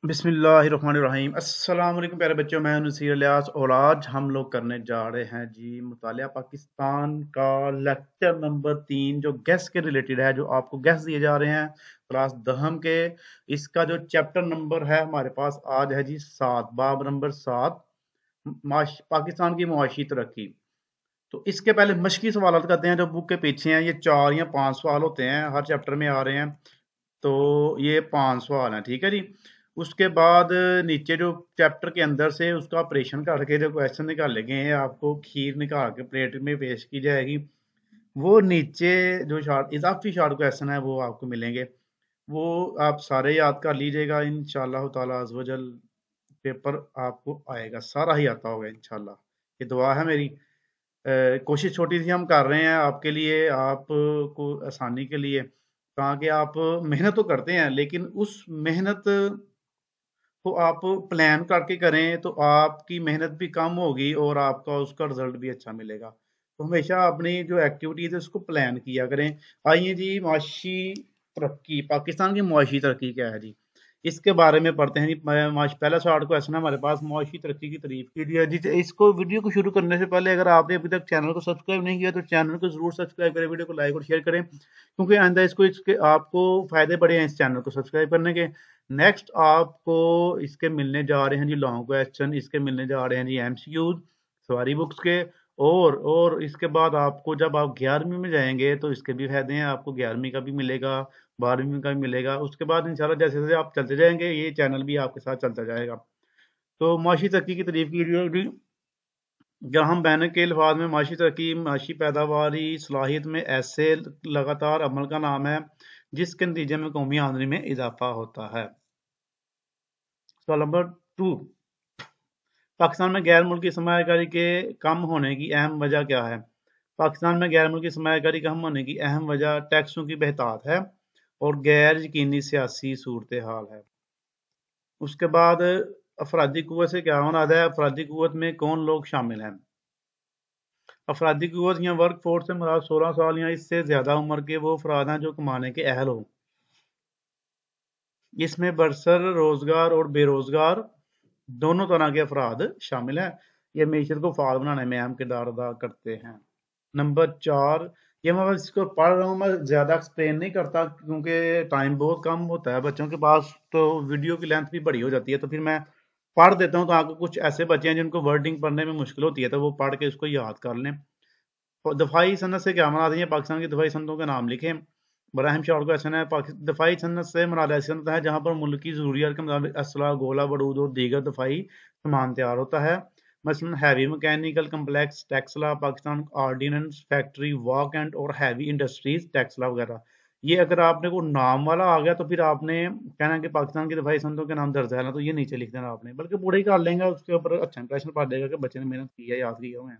बिस्मिल्लाहिर्रहमानिर्रहीम। अस्सलाम वालेकुम प्यारे बच्चों, मैं हूं नसीर इलियास और आज हम लोग करने जा रहे हैं जी मुतालिया पाकिस्तान का लेक्चर नंबर 3 जो गैस के रिलेटेड है, जो आपको गैस दिए जा रहे हैं क्लास दहम के। इसका जो चैप्टर नंबर है हमारे पास आज है जी 7, बाब नंबर 7, पाकिस्तान की मुआशी तरक्की। तो इसके पहले मशकी सवाल करते हैं जो बुक के पीछे हैं। ये 4 या 5 सवाल होते हैं, हर चैप्टर में आ रहे हैं। तो ये 5 सवाल हैं, ठीक है जी। उसके बाद नीचे जो चैप्टर के अंदर से उसका ऑपरेशन करके जो क्वेश्चन निकाले गए हैं, आपको खीर निकाल के प्लेट में पेश की जाएगी। वो नीचे जो शॉर्ट इजाफी शॉर्ट क्वेश्चन है वो आपको मिलेंगे। वो आप सारे याद कर लीजिएगा, इंशाल्लाह ताला अज़ वजल पेपर आपको आएगा, सारा ही आता होगा इंशाल्लाह। ये दुआ है मेरी। कोशिश छोटी सी हम कर रहे हैं आपके लिए, आपको आसानी के लिए, ताकि आप मेहनत तो करते हैं लेकिन उस मेहनत को आप प्लान करके करें तो आपकी मेहनत भी कम होगी और आपका उसका रिजल्ट भी अच्छा मिलेगा। तो हमेशा अपनी जो एक्टिविटीज है उसको प्लान किया करें। आइए जी, मुआशी तरक्की, पाकिस्तान की मुआशी तरक्की क्या है जी, इसके बारे में पढ़ते हैं जी। पहला शॉर्ट क्वेश्चन है हमारे पास, मुआशी तरक्की की तारीफ कीजिए जी। तो इसको वीडियो को शुरू करने से पहले अगर आपने अभी तक चैनल को सब्सक्राइब नहीं किया तो चैनल को जरूर सब्सक्राइब करें, वीडियो को लाइक और शेयर करें, क्योंकि आइंदा इसके आपको फायदे बड़े हैं इस चैनल को सब्सक्राइब करने के। नेक्स्ट आपको इसके मिलने जा रहे हैं जी लॉन्ग क्वेश्चन, इसके मिलने जा रहे हैं जी एमसीक्यूज सवारी बुक्स के। और इसके बाद आपको जब आप 11वीं में जाएंगे तो इसके भी फायदे हैं, आपको 11वीं का भी मिलेगा, 12वीं का भी मिलेगा। उसके बाद इंशाल्लाह जैसे जैसे आप चलते जाएंगे ये चैनल भी आपके साथ चलता जाएगा। तो माशी तरक्की की तारीफ की, जहाँ हम बैन के अल्फाज में माशी तरक्की माशी पैदावारी सलाहियत में ऐसे लगातार अमल का नाम है जिसके नतीजे में कौमी आमदनी में इजाफा होता है। सवाल नंबर 2, पाकिस्तान में गैर मुल्की सरमायाकारी के कम होने की अहम वजह क्या है? पाकिस्तान में गैर मुल्की सरमायाकारी कम होने की अहम वजह टैक्सों की बहतात है और गैर यकीनी सियासी सूरत हाल है। उसके बाद अफराधी कुव्वत से क्या मुराद है? अफराधी कुव्वत में कौन लोग शामिल हैं? अफराधी कुव्वत या वर्क फोर्स से मुराद 16 साल या इससे ज्यादा उम्र के वो अफराद हैं जो कमाने के अहल हो। इसमें बरसर रोजगार और बेरोजगार दोनों तरह के अफराद शामिल हैं। ये मीशत को फाल बनाने में अहम किरदार अदा करते हैं। नंबर 4, ये मैं बस इसको पढ़ रहा हूँ, मैं ज़्यादा एक्सप्लेन नहीं करता क्योंकि टाइम बहुत कम होता है बच्चों के पास, तो वीडियो की लेंथ भी बड़ी हो जाती है। तो फिर मैं पढ़ देता हूँ ताकि कुछ ऐसे बच्चे हैं जिनको वर्डिंग पढ़ने में मुश्किल होती है तो वो पढ़ के उसको याद कर लें। और दफाई सनत से क्या मुराद है? पाकिस्तान की दफाई सनतों के नाम लिखें। बड़ा अहम शॉर्ट क्वेश्चन है। दफाई सनत से मुराद ऐसी सनत है जहाँ पर मुल्क की जरूरियात के मुताबिक असला, गोला बारूद और दीगर दफाई सामान तैयार होता है। मसलन heavy mechanical complex Taxila, Pakistan ordnance factory Wah Cantt और हैवी इंडस्ट्रीज टेक्सला वगैरह। ये अगर आपने को नाम वाला आ गया तो फिर आपने कहना है कि पाकिस्तान की दफाई सनतों के नाम दर्ज है ना, तो ये नीचे लिख देना आपने, बल्कि पूरे ही कर लेंगे, उसके ऊपर अच्छा इंप्रेशन पड़ जाएगा कि बच्चे ने मेहनत की है, याद किया हुए हैं।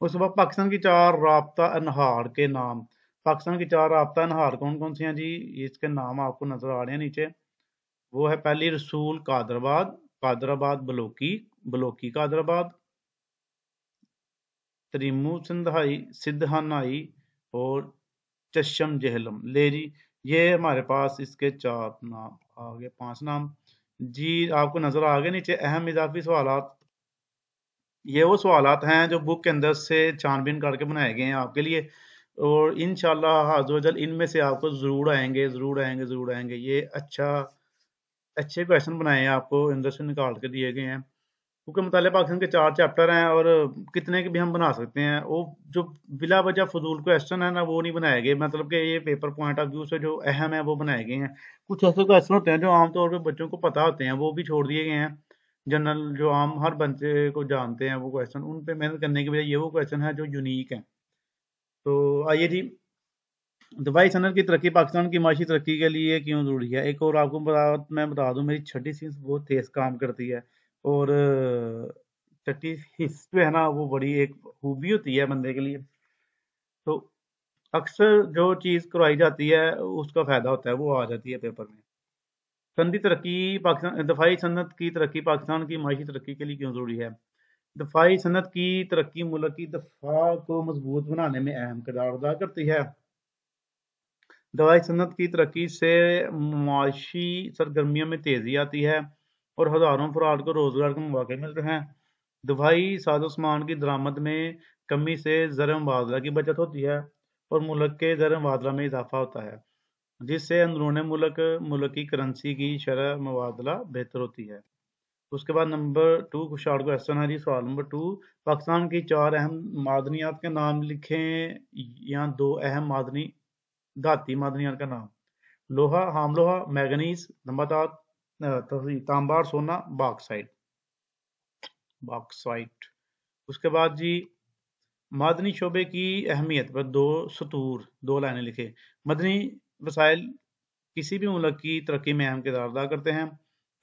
उस वक्त पाकिस्तान की 4 राब्ता अनहार के नाम। पाकिस्तान की 4 राब्ता अनहार कौन कौन सी हैं जी? इसके नाम आपको नजर आ रहे हैं नीचे। वो है पहली रसूल कादराबाद, कादराबाद बलोकी, बलोकी कादराबाद, तरीमू सिंधाई, सिद्धहानाई और चशम जहलम। ले जी, ये हमारे पास इसके 4 नाम आ गए, 5 नाम जी आपको नजर आ गए नीचे। अहम इजाफी सवालात, ये वो सवालात हैं जो बुक के अंदर से छानबीन करके बनाए गए हैं आपके लिए, और इंशाल्लाह अज़्ज़-व-जल इनमें से आपको जरूर आएंगे, जरूर आएंगे, जरूर आएंगे। ये अच्छे क्वेश्चन बनाए हैं, आपको अंदर से निकाल के दिए गए हैं, क्योंकि मुतालिया पाकिस्तान के 4 चैप्टर हैं और कितने के भी हम बना सकते हैं। वो जो बिला वजह फजूल क्वेश्चन है ना, वो नहीं बनाए गए, मतलब कि ये पेपर पॉइंट ऑफ व्यू से जो अहम है वो बनाए गए हैं। कुछ ऐसे क्वेश्चन होते हैं जो आमतौर पर बच्चों को पता होते हैं, वो भी छोड़ दिए गए हैं। जनरल जो आम हर बच्चे को जानते हैं वो क्वेश्चन, उन पे मेहनत करने की बजाय ये वो क्वेश्चन है जो यूनिक है। तो आइए जी, दवाई सनत की तरक्की पाकिस्तान की माशी तरक्की के लिए क्यों जरूरी है? एक और आपको मैं बता दूं, मेरी छठी हिस्स बहुत तेज काम करती है, और छठी हिस्स जो है ना वो बड़ी एक खूबी होती है बंदे के लिए। तो अक्सर जो चीज करवाई जाती है उसका फायदा होता है, वो आ जाती है पेपर में। सनदी तरक्की पाकिस्तान, दफाई सनत की तरक्की पाकिस्तान की माशी तरक्की के लिए क्यों जरूरी है? दफाई सनत की तरक्की मुल्क की दफा को मजबूत बनाने में अहम किरदार अदा करती है। दवाई सनत की तरक्की से मुआशी सरगर्मियों में तेजी आती है और हजारों अफराद को रोजगार के मौके मिल रहे हैं। दवाई साजो सामान की दरामद में कमी से ज़र मुबादला की बचत होती है और मुल्क के ज़र मुबादला में इजाफा होता है, जिससे अंदरूनी मुल्क की करेंसी की शरह मुबादला बेहतर होती है। उसके बाद नंबर 2 शॉर्ट क्वेश्चन है जी। सवाल नंबर 2, पाकिस्तान की 4 अहम मादनियात के नाम लिखें या 2 अहम धाती मादनियात का नाम। लोहा, हाम लोहा, मैगनीज, नबातात, तांबा और सोना, बॉक्साइट। उसके बाद जी, मादनी शोबे की अहमियत पर 2 सतूर 2 लाइनें लिखे। मदनी वसाइल किसी भी मुल्क की तरक्की में अहम किरदार अदा करते हैं।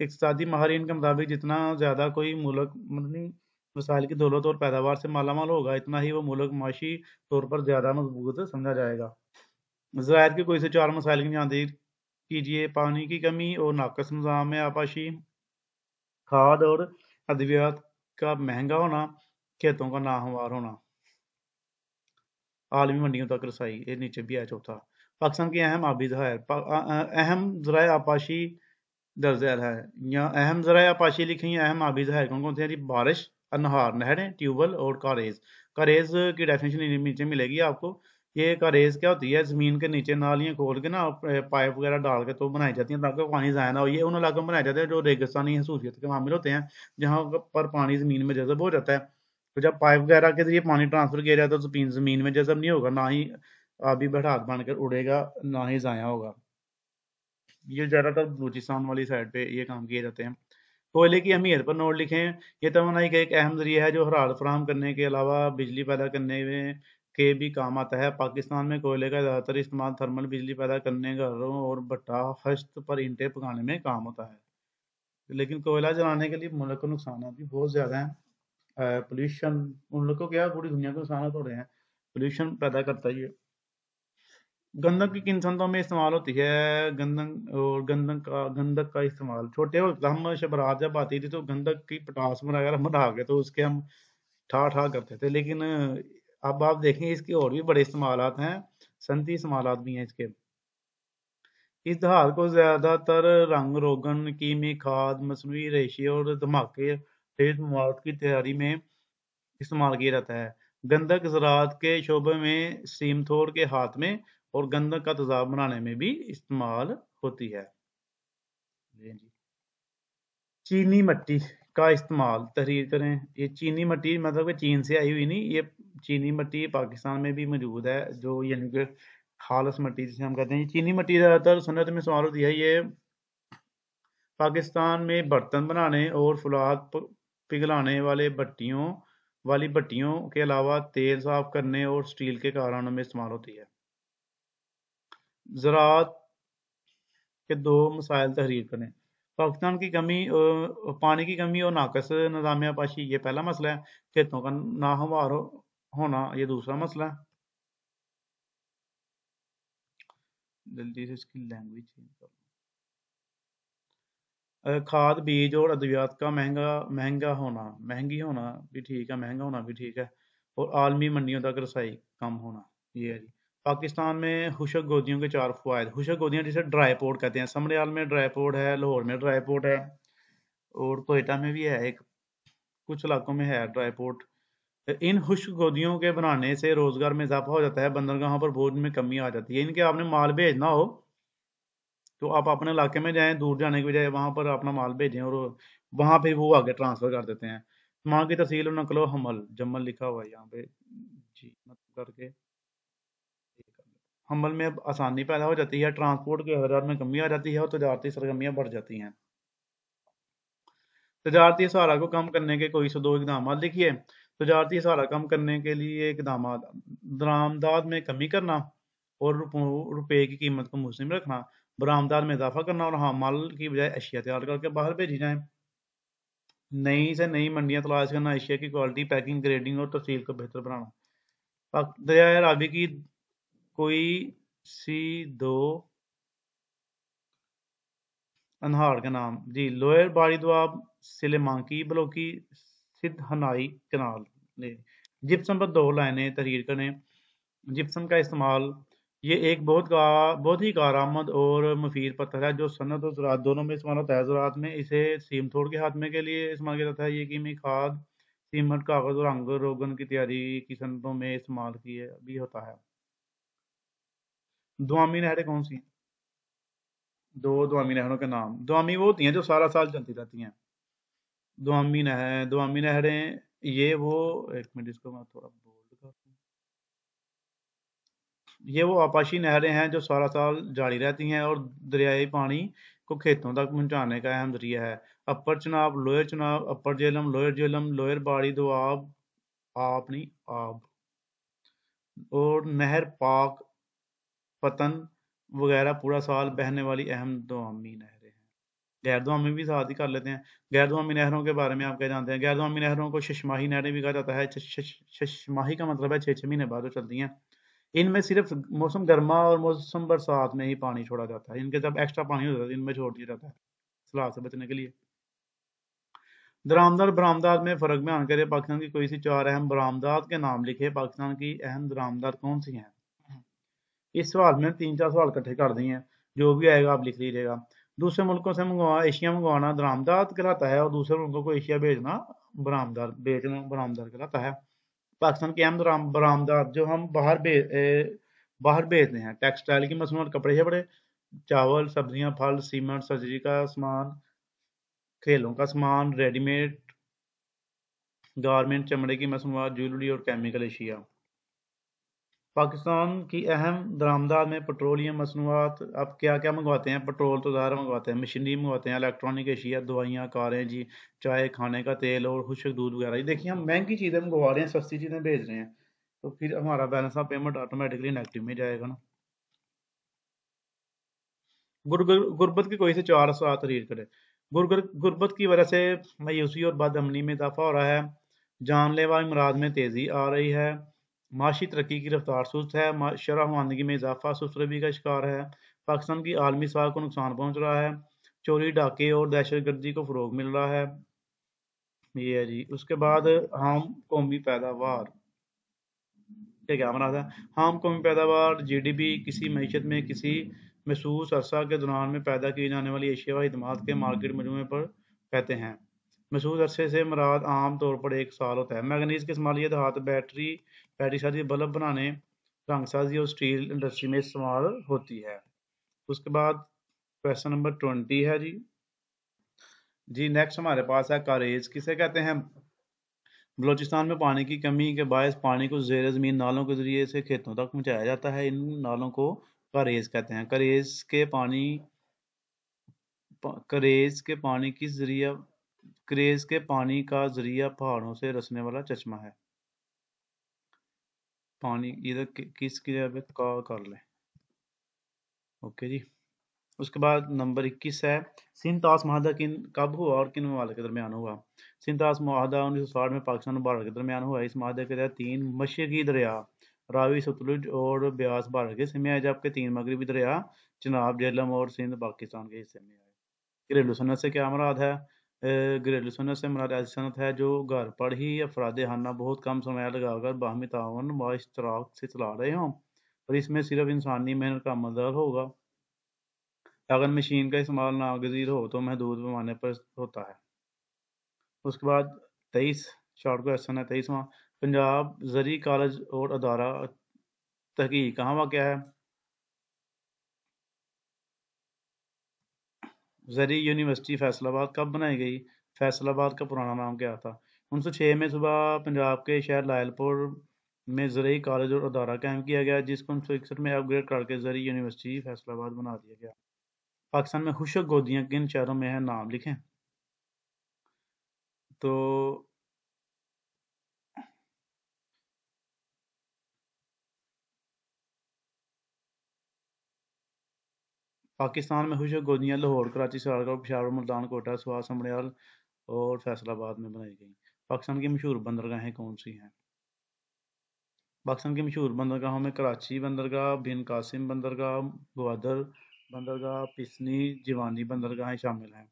इक़्तिसादी माहिरीन के मुताबिक जितना ज़्यादा कोई मुल्क मदनी वसाइल की दौलत और पैदावार से मालामाल होगा, इतना ही वो मुल्क माशी तौर पर ज़्यादा मजबूत समझा जाएगा। ज़राअत के कोई से 4 मसाइल की निशानदेही कीजिए। पानी की कमी और नाक़िस निज़ाम आपाशी, खाद और अद्वियात का महंगा होना, खेतों का नाहमवार होना, आलमी मंडियों तक रसाई। ये नीचे भी है चौथा। पाकिस्तान की अहम आबी ज़खायर, अहम ज़राए आपाशी दर्ज है। या अहम ज़राए आपाशी लिखें या अहम आबी ज़खायर कौन कौन से हैं जी? बारिश, अनहार, नहरें, ट्यूबवेल और कारेज। कारेज की डेफिनेशन नीचे मिलेगी आपको। ये कारेज क्या होती है? जमीन के नीचे नालियां खोल के ना पाइप वगैरह डाल के तो बनाई जाती हैं ताकि पानी ज़ाया ना हो। ये उन इलाकों में बनाए जाते हैं जो रेगिस्तानी हैसियत के मामले होते हैं, जहाँ पर पानी ज़मीन में जज़ब हो जाता है। तो जब पाइप वगैरह के जरिए पानी ट्रांसफर किया जाता है तो ज़मीन में जज़ब नहीं होगा, ना ही आबी बढ़ात बनकर उड़ेगा, ना ही ज़ाया होगा। ये ज़्यादातर बलूचिस्तान वाली साइड पे ये काम किए जाते हैं। कोयले की अहमियत पर नोट लिखें। ये तवानाई का एक अहम ज़रिया है जो हरारत फराहम करने के अलावा बिजली पैदा करने में के भी काम आता है। पाकिस्तान में कोयले का ज़्यादातर इस्तेमाल थर्मल बिजली पैदा करने, घरों और भट्टा हश्त पर ईंटें पकाने में काम होता है। लेकिन कोयला जलाने के लिए मुल्क को नुकसान भी बहुत ज़्यादा हैं। पोल्यूशन मुल्क को क्या, पूरी दुनिया को नुकसान हो रहे हैं। पोल्यूशन पैदा करता है ये। गंधक की किन संतों में इस्तेमाल होती है? गंधक का इस्तेमाल छोटे वक्त हम शबरात जब आती थी तो गंधक की पटास वगैरह बना के तो उसके हम ठा ठा करते थे। लेकिन अब आप देखें इसके और भी बड़े इस्तेमालात हैं, सनती इस्तेमालात भी हैं इसके। इस जहाज को ज्यादातर रंग रोगन, कीमी खाद, मसनूई रेशे और धमाके तेज मवाद की तैयारी में इस्तेमाल किया जाता है। गंधक ज़राअत के शोबे में सीमथोर के हाथ में और गंधक का तेजाब बनाने में भी इस्तेमाल होती है। चीनी मिट्टी का इस्तेमाल तहरीर करें। ये चीनी मिट्टी मतलब कि चीन से आई हुई नहीं, ये चीनी मिट्टी पाकिस्तान में भी मौजूद है, जो यानी कि खालस मिट्टी जिसे हम कहते हैं। चीनी मिट्टी ज़्यादातर सुन्नत में इस्तेमाल होती है। ये पाकिस्तान में बर्तन बनाने और फुलाद पिघलाने वाली भट्टियों के अलावा तेल साफ करने और स्टील के कारखानों में इस्तेमाल होती है। ज़राअत के 2 मसाइल तहरीर करें। पाकिस्तान की पानी की कमी और नाक़िस निज़ाम आपाशी, ये पहला मसला है। खेतों का नाहमवार होना, ये दूसरा मसला है। जल्दी से इसकी लैंग्वेज चेंज कर। खाद, बीज और अद्वियात का महंगी होना भी ठीक है, महंगा होना भी ठीक है, और आलमी मंडियों तक रसाई कम होना। ये है जी। पाकिस्तान में खुशक गोदियों के 4 फ़वाइद। खुशक गोदियाँ जिसे ड्राई पोर्ट कहते हैं। समरियाल में ड्राई पोर्ट है, लाहौर में ड्राई पोर्ट है और कोयटा में भी है एक, कुछ इलाकों में है ड्राई पोर्ट। इन खुश्क गोदियों के बनाने से रोजगार में इजाफा हो जाता है, बंदरगाहों पर बोझ में कमी आ जाती है। इनके आपने माल भेजना हो तो आप अपने इलाके में जाएं, दूर जाने की बजाय वहां पर अपना माल भेजें और वहां पे वो आगे ट्रांसफर कर देते हैं। माल की तहसील और नकलो हमल, जमल लिखा हुआ है यहाँ पे जी, मतलब करके हमल में अब आसानी पैदा हो जाती है, ट्रांसपोर्ट के अखराज में कमी आ जाती है और तजारती सरगर्मियां बढ़ जाती हैं। तजारती सहारा को कम करने के कोई से 2 इकदाम लिखिए। तजारती सहारा कम करने के लिए इकदाम: दरामदाद में कमी करना और रुपए की कीमत को मुस्लिम रखना, बरामदाद में इजाफा करना और हाँ माल की बजाय अशिया तैयार करके बाहर भेजी जाए, नई से नई मंडियां तलाश करना, अशिया की क्वालिटी, पैकिंग, ग्रेडिंग और तफसील को बेहतर बनाना। दरिया रावी की कोई सी 2 अनहार का नाम जी। लोअर बाड़ी दोआब, सिलेमांकी बलोकी, सिद्धहनाई कनाल। जिप्सम पर 2 लाइनें तहरीर करें। जिप्सम का इस्तेमाल ये एक बहुत ही कारआमद और मुफीद पत्थर है जो सनत और ज़राअत दोनों में इस्तेमाल होता है। ज़राअत में इसे सीमतोड़ के खात्मे के लिए इस्तेमाल किया जाता है। ये कीमी खाद, सीमेंट, कागज़ और अंग रोगन की तैयारी की सनतों में इस्तेमाल किए भी होता है। दुआमी नहरें कौन सी हैं? दो दुआमी नहरों के नाम। दुआमी वो होती हैं जो सारा साल चलती रहती हैं। दुआमी नहरें ये वो, एक मिनट इसको मैं थोड़ा बोल्ड कर दूं। ये वो आपाशी नहरें हैं जो सारा साल जारी रहती हैं और दरियाई पानी को खेतों तक पहुंचाने का अहम जरिया है। अपर चनाब, लोअर चनाब, अपर जेलम, लोअर जेलम, लोअर बाड़ी दोआब, आप नहीं आब, और नहर पाक, पतन वगैरह पूरा साल बहने वाली अहम दुआमी नहरें हैं। गैर दुआमी भी साथ ही कर लेते हैं। गैर दुआमी नहरों के बारे में आप क्या जानते हैं? गैर दुआमी नहरों को शशमाही नहरें भी कहा जाता है। शशमाही का मतलब है 6 महीने बाद जो चलती हैं। इनमें सिर्फ मौसम गर्मा और मौसम बरसात में ही पानी छोड़ा जाता है। इनके जब एक्स्ट्रा पानी होता है इनमें छोड़ दिया जाता है सैलाब से बचने के लिए। दरामदार बरामदात में फर्क बयान करें। पाकिस्तान की कोई सी 4 अहम बरामदात के नाम लिखे। पाकिस्तान की अहम दरामदात कौन सी हैं? इस सवाल में 3-4 सवाल इकट्ठे कर दिए हैं, जो भी आएगा आप लिख लीजिएगा। दूसरे मुल्कों से एशिया मंगवाना दरामदात कहलाता है और दूसरे मुल्कों को एशिया भेजना बेचना बरामदार कहलाता है। पाकिस्तान की अहम बरामदात जो हम बाहर भेजते हैं, टेक्सटाइल की मसनूआत, कपड़े शपड़े, चावल, सब्जियां, फल, सीमेंट, सर्जरी का सामान, खेलों का सामान, रेडीमेड गारमेंट, चमड़े की मसनूआत, ज्वेलरी और केमिकल एशिया। पाकिस्तान की अहम दरामदात में पेट्रोलियम मसनूआत। अब क्या क्या मंगवाते हैं? पेट्रोल तो ज़्यादा मंगवाते हैं, मशीनरी मंगवाते हैं, इलेक्ट्रॉनिक एशिया, दवाइयाँ, कारें जी, चाय, खाने का तेल और खुश्क दूध वगैरह। ये देखिए हम महंगी चीज़ें मंगवा रहे हैं, सस्ती चीज़ें भेज रहे हैं, तो फिर हमारा balance of payment automatically negative में जाएगा ना। गुर्बत की कोई से 4 असरात तहरीर करें। गुर्बत की वजह से मायूसी और बदअमनी में इजाफा हो रहा है। जानलेवा इमराज में तेज़ी आ रही है। माशी तरक्की की रफ्तार सुस्त है। शरह मानदगी में इजाफा सुस्त रवि का शिकार है। पाकिस्तान की आलमी साख को नुकसान पहुंच रहा है। चोरी डाके और दहशतगर्दी को फ़रोग मिल रहा है। ये है जी। उसके बाद हम कौमी पैदावार, ये क्या बना था? हम कौमी पैदावार जीडीपी किसी मीशत में किसी महसूस अरसा के दौरान में पैदा की जाने वाली एशिया व खदमात के मार्केट मजमूए पर कहते हैं। महसूस अरसे से मुराद आम तौर पर 1 साल होता है। मैगनीज की इस्तेमालियत हाथ बैटरी साजी, बल्ब बनाने, रंगसाजी और स्टील इंडस्ट्री में इस्तेमाल होती है। उसके बाद क्वेश्चन नंबर 20 है जी। नेक्स्ट हमारे पास है कारेज किसे कहते हैं? बलूचिस्तान में पानी की कमी के बायस पानी को ज़ेर ज़मीन नालों के ज़रिए से खेतों तक पहुँचाया जाता है। इन नालों को करेज़ कहते हैं। करेज़ के पानी का ज़रिया पहाड़ों से रसने वाला चश्मा है। पानी इधर किसकी जगह का कर लें। ओके जी। उसके बाद नंबर 21 है। सिंध तास माहदा कब हुआ और किन ममालिक के दरमियान हुआ? सिंध तास माहदा 1960 में पाकिस्तान और भारत के दरमियान हुआ। इस माहदे के तहत 3 मशरकी दरिया रावी, सतलुज और ब्यास भारत के हिस्से में आए, जबकि 3 मगरबी दरिया चिनाब, झेलम और सिंध पाकिस्तान के हिस्से में आए। घरेलू सनत से क्या मुराद है? घरेलू सनत से मुराद ऐसी सनत है जो घर पर ही अफराद खाना बहुत कम समय लगाकर बाहमी ताउन व इश्तराक से चला रहे हों और इसमें सिर्फ इंसानी मेहनत का मदद होगा। अगर मशीन का इस्तेमाल नागज़ीर हो तो महदूद पैमाने पर होता है। उसके बाद 23 शॉर्ट क्वेश्चन है 23वां। पंजाब ज़री कॉलेज और अदारा तहकीक कहाँ वाक़या है? ज़री यूनिवर्सिटी फैसलाबाद कब बनाई गई? फैसलाबाद का पुराना नाम क्या था? 1906 में सुबह पंजाब के शहर लायलपुर में ज़री कॉलेज और अदारा कायम किया गया, जिसको 1961 में अपग्रेड करके ज़री यूनिवर्सिटी फैसलाबाद बना दिया गया। पाकिस्तान में खुशक गोदियाँ किन शहरों में हैं? नाम लिखें। तो पाकिस्तान में खुशक गोदियाँ लाहौर, कराची, सियालकोट, पेशावर, मुल्तान, कोटा, स्वात, समड़ियाल और फैसलाबाद में बनाई गई। पाकिस्तान की मशहूर बंदरगाहें कौन सी हैं? पाकिस्तान की मशहूर बंदरगाहों में कराची बंदरगाह, बिन कासिम बंदरगाह, गवादर बंदरगाह, पिसनी, जिवानी बंदरगाहें शामिल हैं।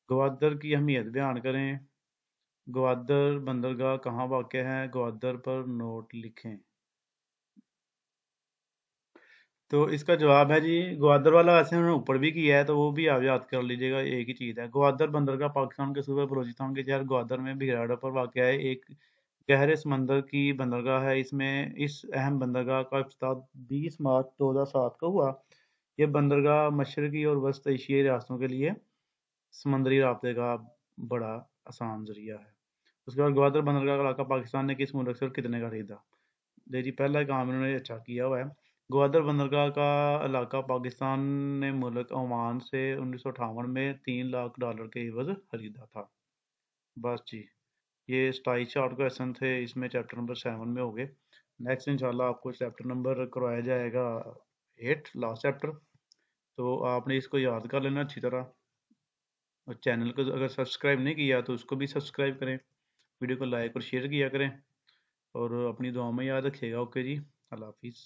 गवादर की अहमियत बयान करें। गवादर बंदरगाह कहाँ वाक़ है? गवादर पर नोट लिखें। तो इसका जवाब है जी ग्वादर वाला। वैसे उन्होंने ऊपर भी किया है तो वो भी आप याद कर लीजिएगा, एक ही चीज़ है। ग्वादर बंदरगाह पाकिस्तान के सूबे बलूचिस्तान के शहर ग्वादर में भिगराड़ा पर वाक़ है। एक गहरे समंदर की बंदरगाह है। इसमें इस अहम बंदरगाह का इफ्तिताह 20 मार्च 2007 को हुआ। ये बंदरगाह मशरकी और वस्त एशियाई रियासतों के लिए समंदरी राब्ते का बड़ा आसान जरिया है। उसके बाद ग्वादर बंदरगाह का इलाका पाकिस्तान ने किस मुल्क से और कितने का खरीदा? जी जी, पहला काम इन्होंने अच्छा किया हुआ है। ग्वादर बंदरगाह का इलाका पाकिस्तान ने मुल्क ओमान से 1958 में $3 लाख के एवज खरीदा था। बस जी, ये 27 शॉर्ट क्वेश्चन थे, इसमें चैप्टर नंबर 7 में हो गए। नेक्स्ट इंशाल्लाह आपको चैप्टर नंबर करवाया जाएगा 8, लास्ट चैप्टर। तो आपने इसको याद कर लेना अच्छी तरह, और चैनल को अगर सब्सक्राइब नहीं किया तो उसको भी सब्सक्राइब करें, वीडियो को लाइक और शेयर किया करें, और अपनी दुआ में याद रखिएगा। ओके जी, अल्लाह हाफिज़।